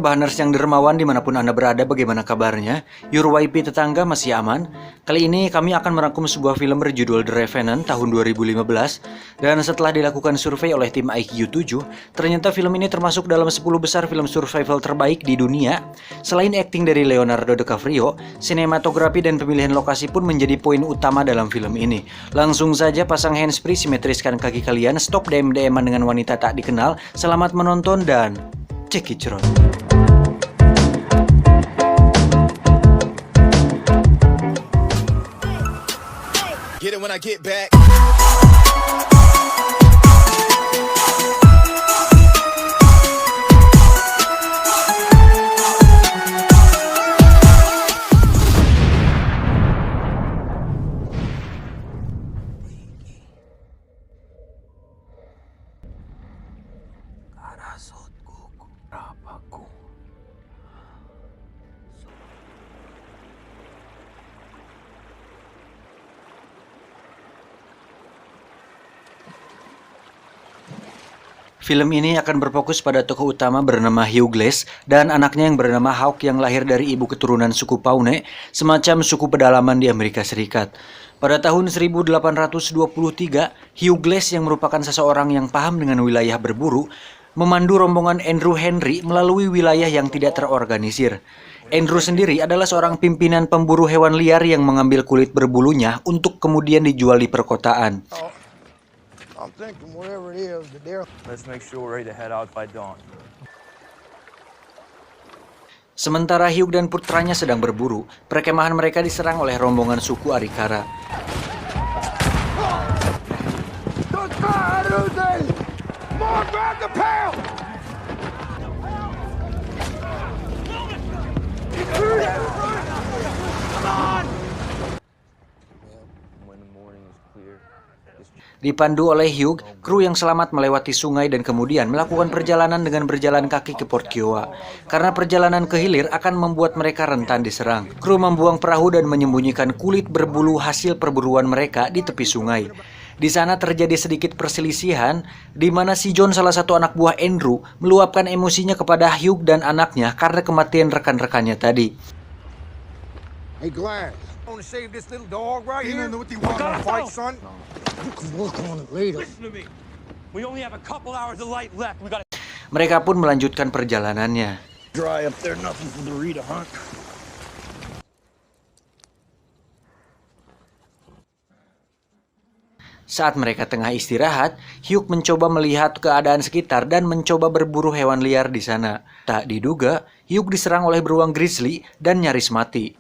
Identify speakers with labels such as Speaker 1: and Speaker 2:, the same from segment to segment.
Speaker 1: Surbahaners yang dermawan dimanapun Anda berada, bagaimana kabarnya? Your YP tetangga masih aman? Kali ini kami akan merangkum sebuah film berjudul The Revenant tahun 2015. Dan setelah dilakukan survei oleh tim IQ7, ternyata film ini termasuk dalam 10 besar film survival terbaik di dunia. Selain akting dari Leonardo DiCaprio, sinematografi dan pemilihan lokasi pun menjadi poin utama dalam film ini. Langsung saja pasang handsfree, simetriskan kaki kalian, stop DM-DM-an dengan wanita tak dikenal. Selamat menonton dan cekicrot.
Speaker 2: Get it when I get back.
Speaker 1: Film ini akan berfokus pada tokoh utama bernama Hugh Glass dan anaknya yang bernama Hawk yang lahir dari ibu keturunan suku Pawnee, semacam suku pedalaman di Amerika Serikat. Pada tahun 1823, Hugh Glass yang merupakan seseorang yang paham dengan wilayah berburu, memandu rombongan Andrew Henry melalui wilayah yang tidak terorganisir. Andrew sendiri adalah seorang pimpinan pemburu hewan liar yang mengambil kulit berbulunya untuk kemudian dijual di perkotaan.
Speaker 3: I'm thinking whatever it is, the deer.
Speaker 4: Let's make sure we're ready to head out by dawn.
Speaker 1: Sementara Hugh dan putranya sedang berburu, perkemahan mereka diserang oleh rombongan suku Arikara. Dipandu oleh Hugh, kru yang selamat melewati sungai dan kemudian melakukan perjalanan dengan berjalan kaki ke Port Kiowa. Karena perjalanan ke hilir akan membuat mereka rentan diserang. Kru membuang perahu dan menyembunyikan kulit berbulu hasil perburuan mereka di tepi sungai. Di sana terjadi sedikit perselisihan, di mana si John, salah satu anak buah Andrew, meluapkan emosinya kepada Hugh dan anaknya karena kematian rekan-rekannya tadi.
Speaker 3: Hey, Glass. I want to save this little dog right here. What do you want to fight, son? You can work on it later.
Speaker 4: Listen to me. We only have a couple hours of light left. We gotta...
Speaker 1: Mereka pun melanjutkan perjalanannya.
Speaker 3: Dry up there, nothing for the Rita hunt.
Speaker 1: Saat mereka tengah istirahat, Hugh mencoba melihat keadaan sekitar dan mencoba berburu hewan liar di sana. Tak diduga, Hugh diserang oleh beruang grizzly dan nyaris mati.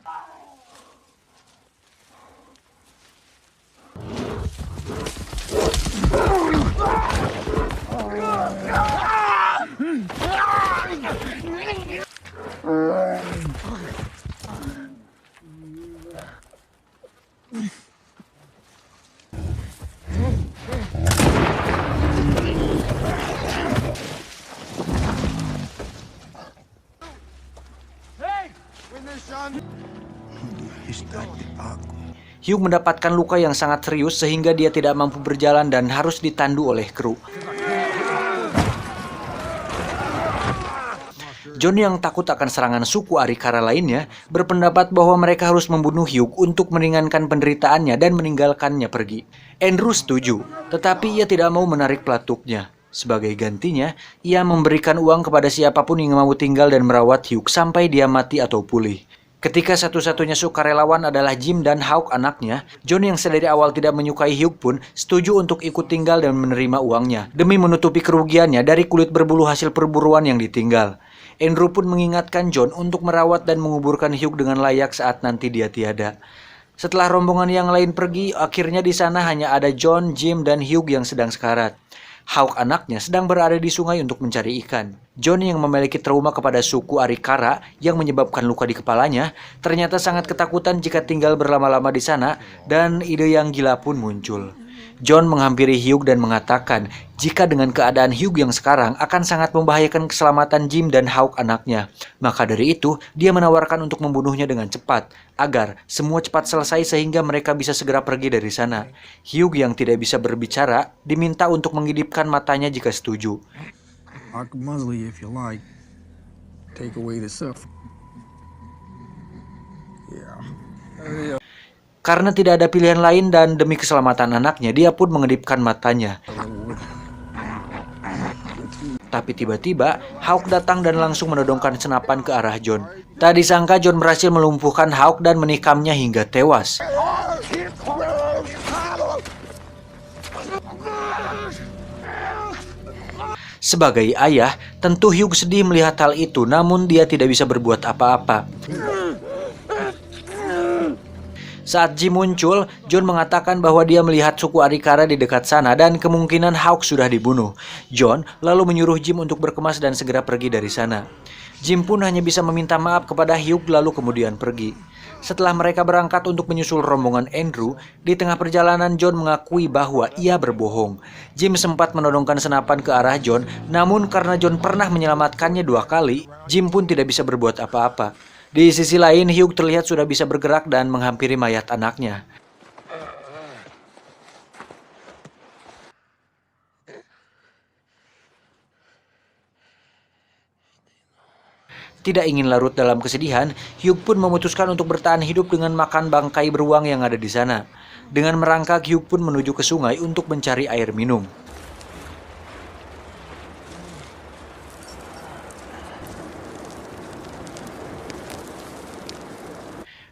Speaker 1: Hugh mendapatkan luka yang sangat serius sehingga dia tidak mampu berjalan dan harus ditandu oleh kru. John yang takut akan serangan suku Arikara lainnya berpendapat bahwa mereka harus membunuh Hugh untuk meringankan penderitaannya dan meninggalkannya pergi. Andrew setuju, tetapi ia tidak mau menarik pelatuknya. Sebagai gantinya, ia memberikan uang kepada siapapun yang mau tinggal dan merawat Hugh sampai dia mati atau pulih. Ketika satu-satunya sukarelawan adalah Jim dan Hawk anaknya, John yang sedari awal tidak menyukai Hugh pun setuju untuk ikut tinggal dan menerima uangnya, demi menutupi kerugiannya dari kulit berbulu hasil perburuan yang ditinggal. Andrew pun mengingatkan John untuk merawat dan menguburkan Hugh dengan layak saat nanti dia tiada. Setelah rombongan yang lain pergi, akhirnya di sana hanya ada John, Jim, dan Hugh yang sedang sekarat. Hawk anaknya sedang berada di sungai untuk mencari ikan. John yang memiliki trauma kepada suku Arikara yang menyebabkan luka di kepalanya, ternyata sangat ketakutan jika tinggal berlama-lama di sana dan ide yang gila pun muncul. John menghampiri Hugh dan mengatakan jika dengan keadaan Hugh yang sekarang akan sangat membahayakan keselamatan Jim dan Hawk anaknya. Maka dari itu, dia menawarkan untuk membunuhnya dengan cepat, agar semua cepat selesai sehingga mereka bisa segera pergi dari sana. Hugh yang tidak bisa berbicara, diminta untuk mengidipkan matanya jika setuju.
Speaker 3: I can muzzle you if you like. Take away the suffering. Yeah.
Speaker 1: Karena tidak ada pilihan lain dan demi keselamatan anaknya, dia pun mengedipkan matanya. Tapi tiba-tiba, Hawk datang dan langsung menodongkan senapan ke arah John. Tak disangka John berhasil melumpuhkan Hawk dan menikamnya hingga tewas. Sebagai ayah, tentu Hugh sedih melihat hal itu, namun dia tidak bisa berbuat apa-apa. Saat Jim muncul, John mengatakan bahwa dia melihat suku Arikara di dekat sana dan kemungkinan Hawk sudah dibunuh. John lalu menyuruh Jim untuk berkemas dan segera pergi dari sana. Jim pun hanya bisa meminta maaf kepada Hugh lalu kemudian pergi. Setelah mereka berangkat untuk menyusul rombongan Andrew, di tengah perjalanan John mengakui bahwa ia berbohong. Jim sempat menodongkan senapan ke arah John, namun karena John pernah menyelamatkannya 2 kali, Jim pun tidak bisa berbuat apa-apa. Di sisi lain, Hugh terlihat sudah bisa bergerak dan menghampiri mayat anaknya. Tidak ingin larut dalam kesedihan, Hugh pun memutuskan untuk bertahan hidup dengan makan bangkai beruang yang ada di sana. Dengan merangkak, Hugh pun menuju ke sungai untuk mencari air minum.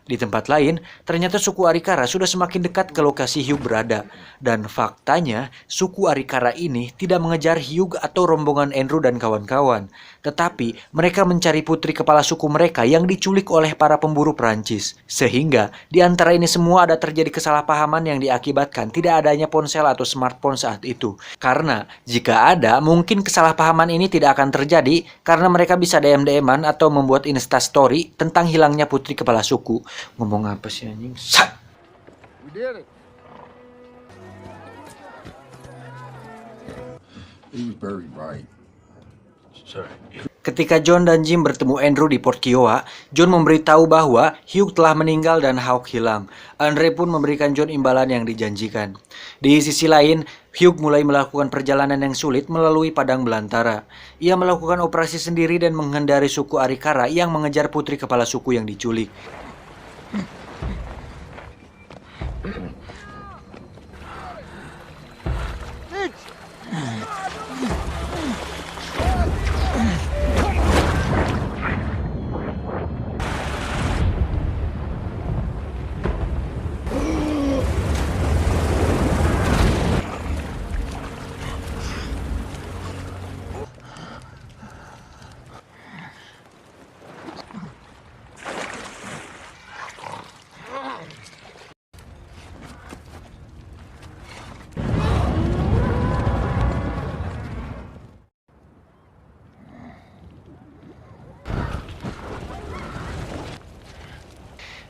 Speaker 1: Di tempat lain, ternyata suku Arikara sudah semakin dekat ke lokasi Hugh berada. Dan faktanya, suku Arikara ini tidak mengejar Hugh atau rombongan Andrew dan kawan-kawan. Tetapi, mereka mencari putri kepala suku mereka yang diculik oleh para pemburu Perancis. Sehingga, di antara ini semua ada terjadi kesalahpahaman yang diakibatkan tidak adanya ponsel atau smartphone saat itu. Karena, jika ada, mungkin kesalahpahaman ini tidak akan terjadi karena mereka bisa DM-DM-an atau membuat instastory tentang hilangnya putri kepala suku. Ngomong apa sih anjing? Sat!
Speaker 3: We did it. He was buried right.
Speaker 1: Ketika John dan Jim bertemu Andrew di Port Kiowa, John memberitahu bahwa Hugh telah meninggal dan Hawk hilang. Andre pun memberikan John imbalan yang dijanjikan. Di sisi lain, Hugh mulai melakukan perjalanan yang sulit melalui padang belantara. Ia melakukan operasi sendiri dan menghindari suku Arikara yang mengejar putri kepala suku yang diculik.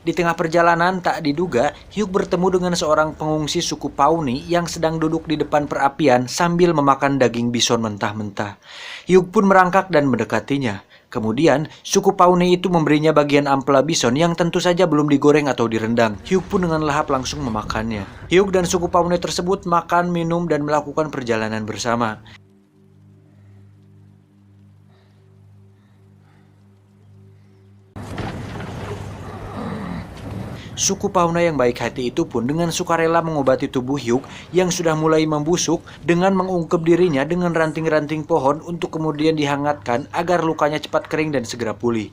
Speaker 1: Di tengah perjalanan tak diduga, Hugh bertemu dengan seorang pengungsi suku Pawnee yang sedang duduk di depan perapian sambil memakan daging bison mentah-mentah. Hugh pun merangkak dan mendekatinya. Kemudian, suku Pawnee itu memberinya bagian ampela bison yang tentu saja belum digoreng atau direndang. Hugh pun dengan lahap langsung memakannya. Hugh dan suku Pawnee tersebut makan, minum, dan melakukan perjalanan bersama. Suku Pawnee yang baik hati itu pun dengan sukarela mengobati tubuh Hugh yang sudah mulai membusuk dengan mengungkep dirinya dengan ranting-ranting pohon untuk kemudian dihangatkan agar lukanya cepat kering dan segera pulih.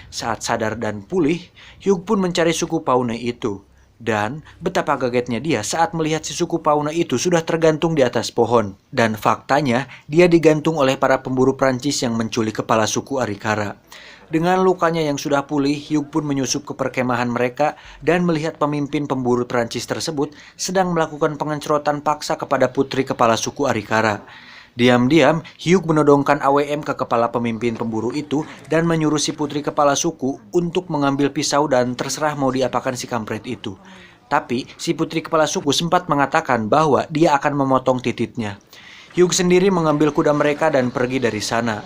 Speaker 1: Saat sadar dan pulih, Hugh pun mencari suku Pawnee itu. Dan betapa kagetnya dia saat melihat si suku Pawnee itu sudah tergantung di atas pohon. Dan faktanya, dia digantung oleh para pemburu Prancis yang menculik kepala suku Arikara. Dengan lukanya yang sudah pulih, Hugh pun menyusup ke perkemahan mereka dan melihat pemimpin pemburu Prancis tersebut sedang melakukan pengencrotan paksa kepada putri kepala suku Arikara. Diam-diam, Hugh menodongkan AWM ke kepala pemimpin pemburu itu dan menyuruh si putri kepala suku untuk mengambil pisau dan terserah mau diapakan si kampret itu. Tapi, si putri kepala suku sempat mengatakan bahwa dia akan memotong tititnya. Hugh sendiri mengambil kuda mereka dan pergi dari sana.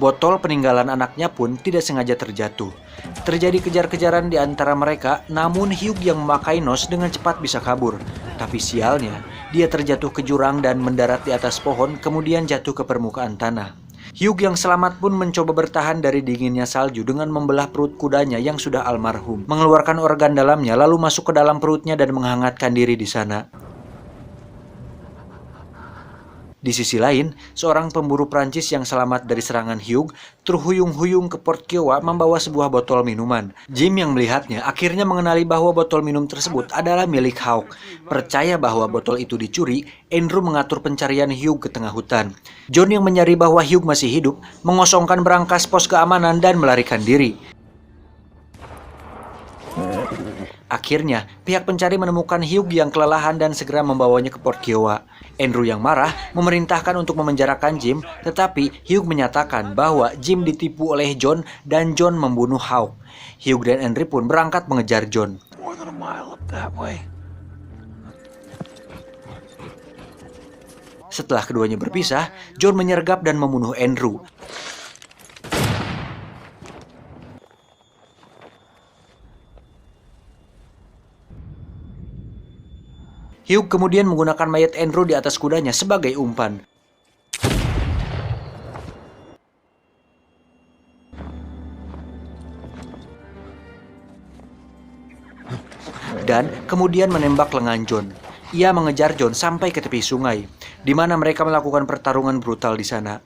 Speaker 1: Botol peninggalan anaknya pun tidak sengaja terjatuh. Terjadi kejar-kejaran di antara mereka, namun Hugh yang memakai nos dengan cepat bisa kabur. Tapi sialnya, dia terjatuh ke jurang dan mendarat di atas pohon, kemudian jatuh ke permukaan tanah. Hugh yang selamat pun mencoba bertahan dari dinginnya salju dengan membelah perut kudanya yang sudah almarhum, mengeluarkan organ dalamnya lalu masuk ke dalam perutnya dan menghangatkan diri di sana. Di sisi lain, seorang pemburu Prancis yang selamat dari serangan Hugh terhuyung-huyung ke Port Kiowa membawa sebuah botol minuman. Jim yang melihatnya akhirnya mengenali bahwa botol minum tersebut adalah milik Hawk. Percaya bahwa botol itu dicuri, Andrew mengatur pencarian Hugh ke tengah hutan. John yang menyadari bahwa Hugh masih hidup, mengosongkan berangkas pos keamanan dan melarikan diri. Akhirnya, pihak pencari menemukan Hugh yang kelelahan dan segera membawanya ke Port Kiowa. Andrew yang marah memerintahkan untuk memenjarakan Jim, tetapi Hugh menyatakan bahwa Jim ditipu oleh John dan John membunuh Hawk. Hugh dan Andrew pun berangkat mengejar John. Setelah keduanya berpisah, John menyergap dan membunuh Andrew. Hugh kemudian menggunakan mayat Andrew di atas kudanya sebagai umpan. Dan kemudian menembak lengan John. Ia mengejar John sampai ke tepi sungai, di mana mereka melakukan pertarungan brutal di sana.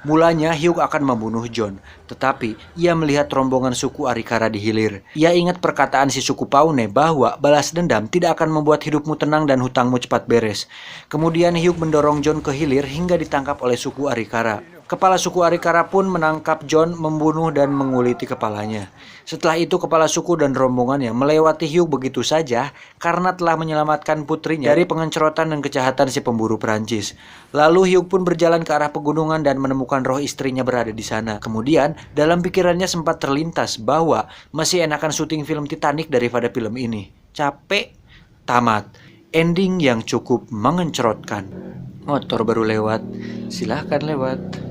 Speaker 1: Mulanya Hugh akan membunuh John, tetapi ia melihat rombongan suku Arikara di hilir. Ia ingat perkataan si suku Paune bahwa balas dendam tidak akan membuat hidupmu tenang dan hutangmu cepat beres. Kemudian Hugh mendorong John ke hilir hingga ditangkap oleh suku Arikara. Kepala suku Arikara pun menangkap John, membunuh dan menguliti kepalanya. Setelah itu kepala suku dan rombongannya melewati Hugh begitu saja karena telah menyelamatkan putrinya dari pengencerotan dan kejahatan si pemburu Prancis. Lalu Hugh pun berjalan ke arah pegunungan dan menemukan roh istrinya berada di sana. Kemudian dalam pikirannya sempat terlintas bahwa masih enakan syuting film Titanic daripada film ini. Capek, tamat. Ending yang cukup mengencerotkan. Motor baru lewat, silahkan lewat.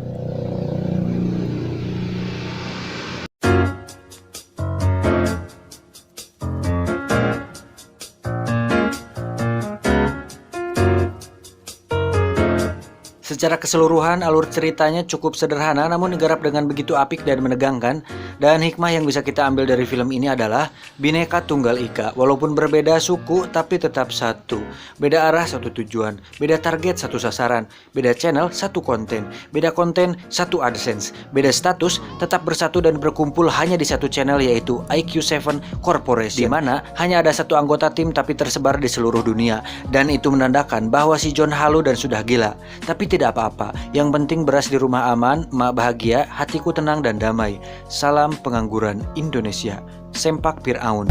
Speaker 1: Secara keseluruhan, alur ceritanya cukup sederhana namun digarap dengan begitu apik dan menegangkan. Dan hikmah yang bisa kita ambil dari film ini adalah Bhinneka Tunggal Ika. Walaupun berbeda suku, tapi tetap satu. Beda arah, satu tujuan. Beda target, satu sasaran. Beda channel, satu konten. Beda konten, satu AdSense. Beda status, tetap bersatu dan berkumpul hanya di satu channel, yaitu IQ7 Corporation, di mana hanya ada satu anggota tim tapi tersebar di seluruh dunia. Dan itu menandakan bahwa si John halu dan sudah gila. Tapi tidak apa-apa, yang penting beras di rumah aman, emak bahagia, hatiku tenang dan damai. Salam pengangguran Indonesia. Sempak Firaun.